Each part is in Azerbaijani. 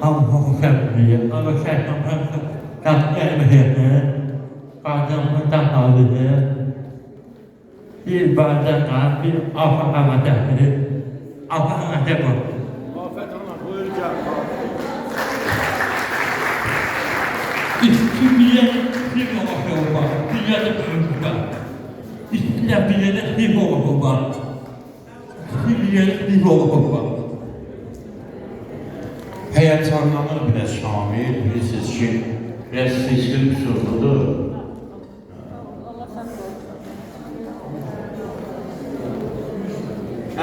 không cần gì nó sẽ không cần cái việc nữa con không tâm hỏi gì nữa khi bạn ra cả khi ông phải làm được cái ông phải làm được rồi Afet Hanım buyuracak. İstiyor bir şey var bir yerde bulunmak İstiyor bir yerde bir şey var bir yerde bir şey var Heyecanlanır biraz Şamil, bilirsiniz ki biraz seçkin bir sorudur.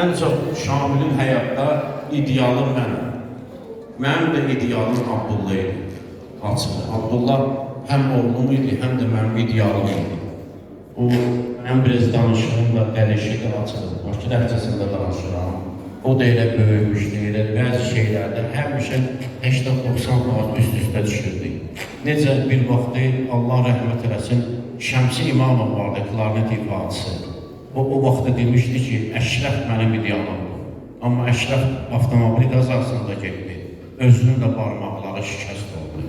En çok Şamil'in həyatda idealım mənim. Mənim də idealım Abdullah idi. Açıqdır. Abdullah həm oğlum idi, həm də mənim idealım idi. O, mən biraz danışığım da dəlişikdir açıqdır. Bakı ləhcəsində danışıram. O da elə böyümüşdü, elə bəzi şeylərdə həmişə 80-90% üst-üstə düşürdü. Necə bir vaxtı Allah rəhmət eləsin, Şəmsi İmamov vardı, klarnet ifadısı. O vaxtda demişdi ki, Əşrəf mənim idealımdır. Amma Əşrəf avtomobil qazasında getdi. Özünün də barmaqları şikəst oldu.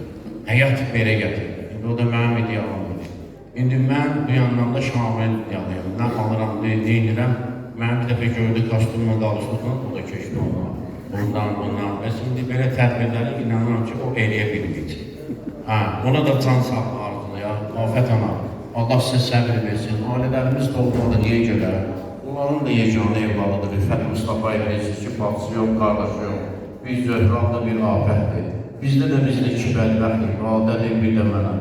Həyat belə gətirdi. İndi o da mənim idealımdır. İndi mən bu yandan da Şamil idealıyım. Nə alıram, nə edirəm. Mən bir dəfə gördü, qaçdımla dalışdıqdan, o da köşdü ona. Bundan. Və şimdi belə tədbirləri inanıram ki, o eləyə bilməyəcək. Ona da can sağlığı arzulayar. Afət ana, Allah sizə səbir versin. Ailələrimiz də olmalı, niyə görə? Onların da yeganə evladıdır. Rüfət Mustafa ilə deyirsiniz ki, bacısı yox, qardaşı yox. Biz Zöhralda bir afətdir. Bizdə də iki bədbəxtdir, validədir, bir də mənə.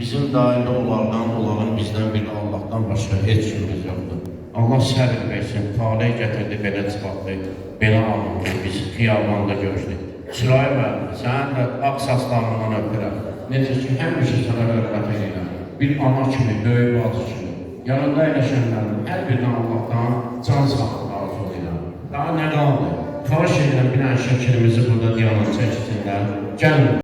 Bizim dairdə onların bizdən bir Allahdan başqa heç kimimiz yoxdur. Allah səbir versin, talih gətirdi, belə çıxartdı, belə alındı, biz xiyabanda görüşdük. Sürayı müəllim, sənin də ağ saçlarından öpürəm. Necə ki, həmişə sənə hörmət edirəm. Bir ana kimi, böyük bacı kimi. Yanında əyləşənlərin hər birindən Allahdan can sağlığı arzu edirəm. Daha nə qaldı? Xahiş edirəm, bir dənə şəkilimizi burada diyanət çəksinlər. Gəlin.